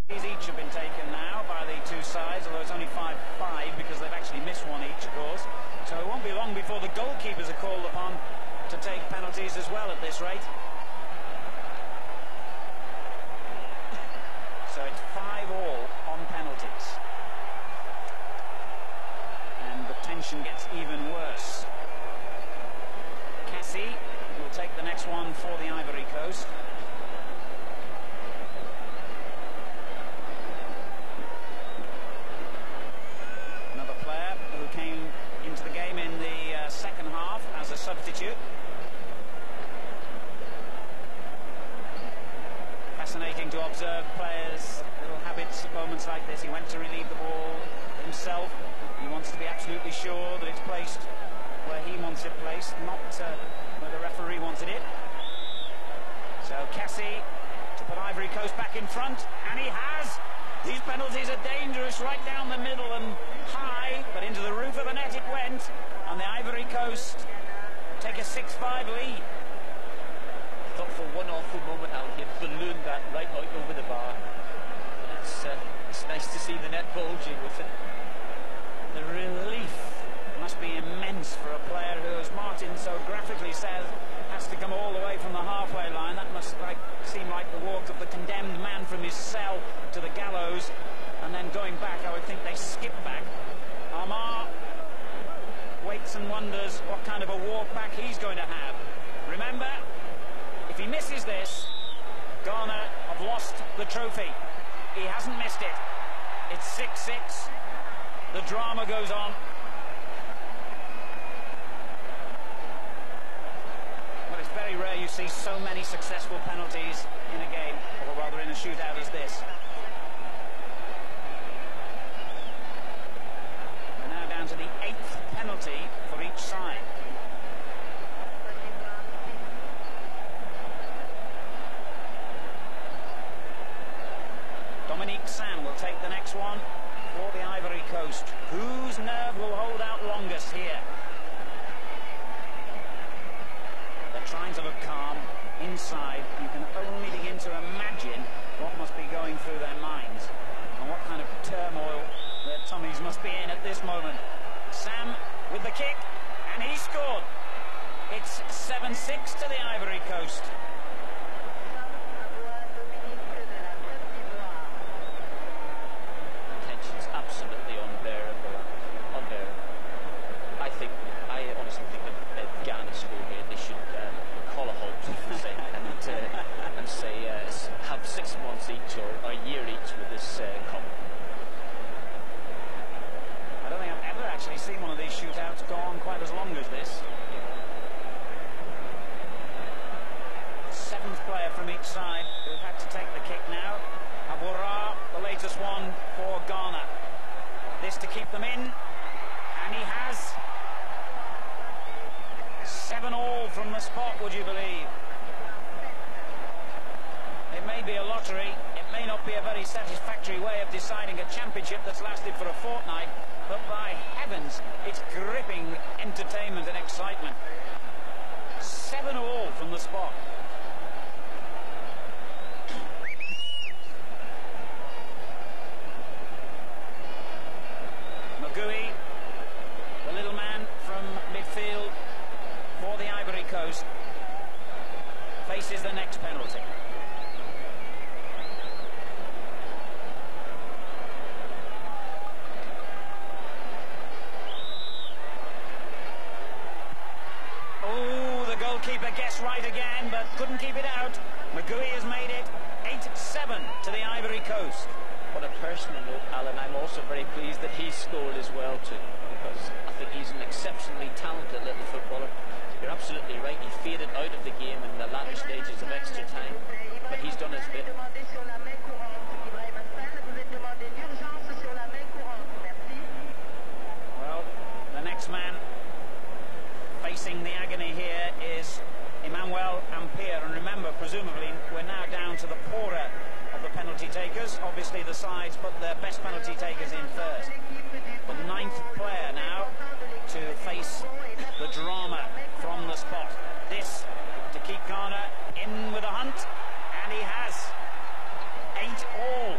These each have been taken now by the two sides, although it's only 5-5 because they've actually missed one each, of course. So it won't be long before the goalkeepers are called upon to take penalties as well at this rate. So it's 5-all on penalties. And the tension gets even worse. Cassie will take the next one for the Ivory Coast. Another player who came into the game in the second half as a substitute. Fascinating to observe players' little habits at moments like this. He went to relieve the ball himself. He wants to be absolutely sure that it's placed where he wants it placed, not where the referee wanted it. So Cassie to put Ivory Coast back in front, and he has. These penalties are dangerous, right down the middle and high, but into the roof of the net it went, and the Ivory Coast take a 6-5 lead. I thought for one awful moment out, he ballooned that right out over the bar. It's nice to see the net bulging with it. The relief must be immense for a player who, as Martin so graphically says, has to come all the way from the halfway line. That must seem like the walk of the condemned man from his cell to the gallows, and then going back. I would think they skip back. Amar waits and wonders what kind of a walk back he's going to have. Remember, if he misses this, Ghana have lost the trophy. He hasn't missed it. It's 6-6. The drama goes on. Well, it's very rare you see so many successful penalties in a game, or rather in a shootout as this. We're now down to the 8th penalty for each side. Sam will take the next one for the Ivory Coast. Whose nerve will hold out longest here? They're trying to look calm. Inside, you can only begin to imagine what must be going through their minds and what kind of turmoil their tummies must be in at this moment. Sam with the kick, and he scored. It's 7-6 to the Ivory Coast. Absolutely unbearable. I honestly think that Ghana score here, they should call a halt and say have 6 months each or a year each with this cup. I don't think I've ever actually seen one of these shootouts go on quite as long as this. 7th player from each side who've had to take the kick now. Abura, the latest one for Ghana. This to keep them in, and he has. 7-all from the spot, would you believe? It may be a lottery, it may not be a very satisfactory way of deciding a championship that's lasted for a fortnight, but by heavens, it's gripping entertainment and excitement. 7-all from the spot. The little man from midfield for the Ivory Coast, faces the next penalty. Oh, the goalkeeper gets right again, but couldn't keep it out. Magui has made it 8-7 to the Ivory Coast. On a personal note, Alan, I'm also very pleased that he scored as well too, because I think he's an exceptionally talented little footballer. You're absolutely right, he faded out of the game in the latter stages of extra time, but he's done his bit. Well, the next man facing the agony here is Emmanuel Ampere, and remember, presumably, we're now down to the poorer of the penalty takers. Obviously the sides put their best penalty takers in first. The 9th player now to face the drama from the spot. This to keep Ghana in with a hunt, and he has. 8-all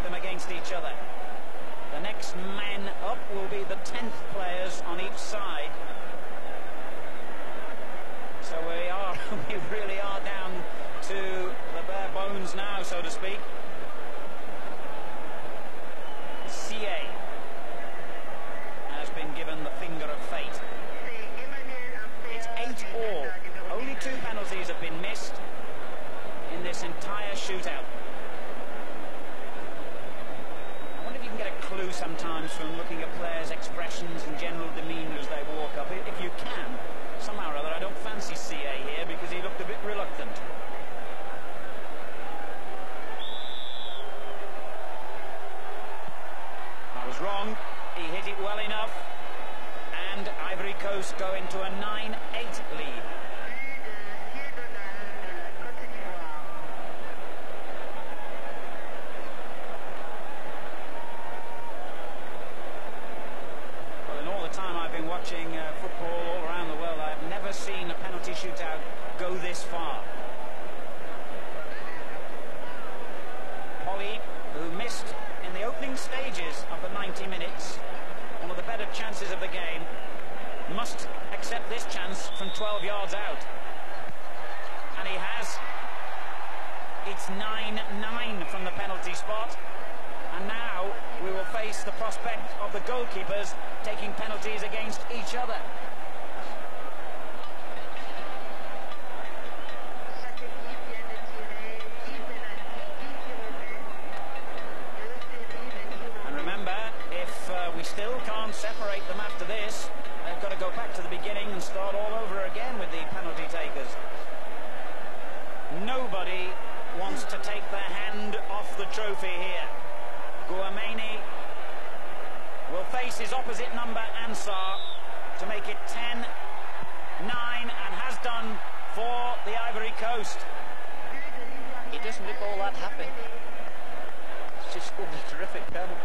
them against each other. The next man up will be the 10th players on each side. So we really are down to the bare bones now, so to speak. CA has been given the finger of fate. It's 8-all. Only 2 penalties have been missed in this entire shootout. I wonder if you can get a clue sometimes from looking at players' expressions and general demeanour as they walk up. If you can, somehow or other, I don't fancy CA here because he looked a bit reluctant. I was wrong. He hit it well enough. And Ivory Coast go into a 9-8 lead. Well, in all the time I've been watching football all around the world, I've never seen a penalty shootout go this far. Polly, who missed in the opening stages of the 90 minutes, one of the better chances of the game, must accept this chance from 12 yards out. And he has. It's 9-9 from the penalty spot. And now we will face the prospect of the goalkeepers taking penalties against each other. And remember, if we still can't separate them after this, they've got to go back to the beginning and start all over again with the penalty takers. Nobody wants to take their hand off the trophy here. Guameni will face his opposite number, Ansar, to make it 10-9, and has done for the Ivory Coast. He doesn't look all that happy. He's just scored a terrific penalty.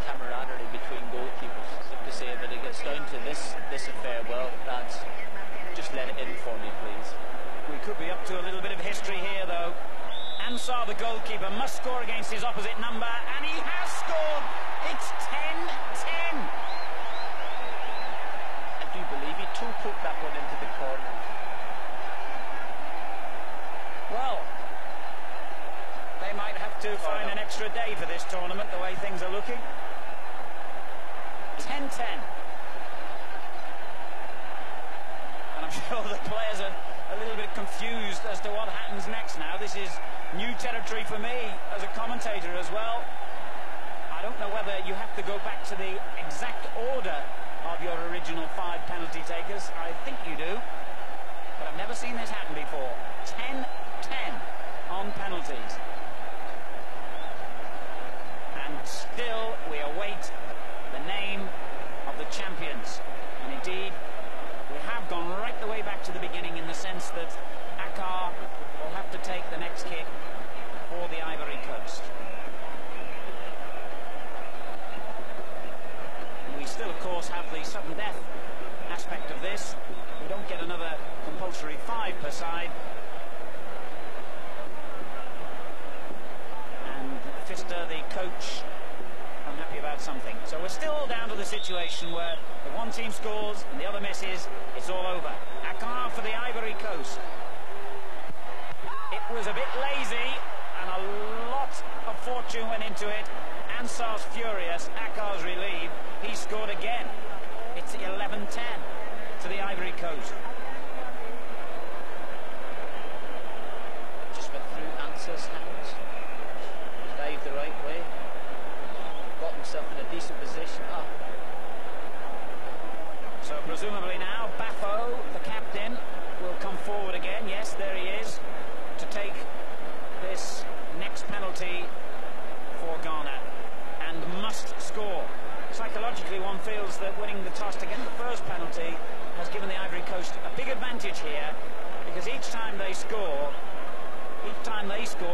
Camaraderie between goalkeepers. To say that it gets down to this affair, well, lads, just let it in for me, please. We could be up to a little bit of history here, though. Ansar, the goalkeeper, must score against his opposite number, and he has scored. It's 10-10. I do believe he toe-poked that one into the corner. Well, they might have to find an extra day for this tournament, the way things are looking. 10-10. And I'm sure the players are a little bit confused as to what happens next now. This is new territory for me as a commentator as well. I don't know whether you have to go back to the exact order of your original 5 penalty takers. I think you do. But I've never seen this happen before. 10-10 on penalties. And still we await the name of the champions. And indeed, we have gone right the way back to the beginning in the sense that Akar will have to take the next kick for the Ivory Coast. We still, of course, have the sudden death aspect of this. We don't get another compulsory 5 per side. And Pfister, the coach, unhappy about something. So we're still down to the situation where if one team scores and the other misses, it's all over. Akar for the Ivory Coast. It was a bit lazy and a lot of fortune went into it. Ansar's furious, Akar's relieved. He scored again. It's 11-10 to the Ivory Coast. Just went through Ansar's hands. Dived the right way. Got himself in a decent position. So presumably now Bafo, the captain, will come forward again. Yes, there he is, to take this next penalty for Ghana, and must score. Psychologically, one feels that winning the toss to get the first penalty has given the Ivory Coast a big advantage here, because each time they score,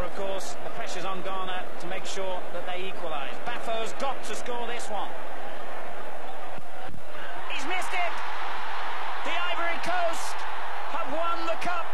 of course, the pressure's on Ghana to make sure that they equalise. Bafo's got to score this one. He's missed it! The Ivory Coast have won the cup.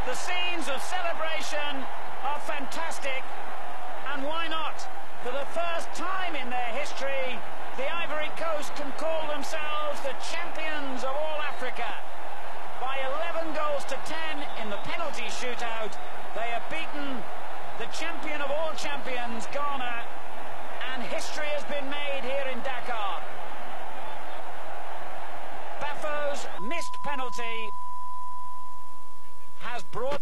The scenes of celebration are fantastic, and why not? For the first time in their history, the Ivory Coast can call themselves the champions of all Africa. By 11 goals to 10 in the penalty shootout, they have beaten the champion of all champions, Ghana, and history has been made here in Dakar. Bafo's missed penalty has brought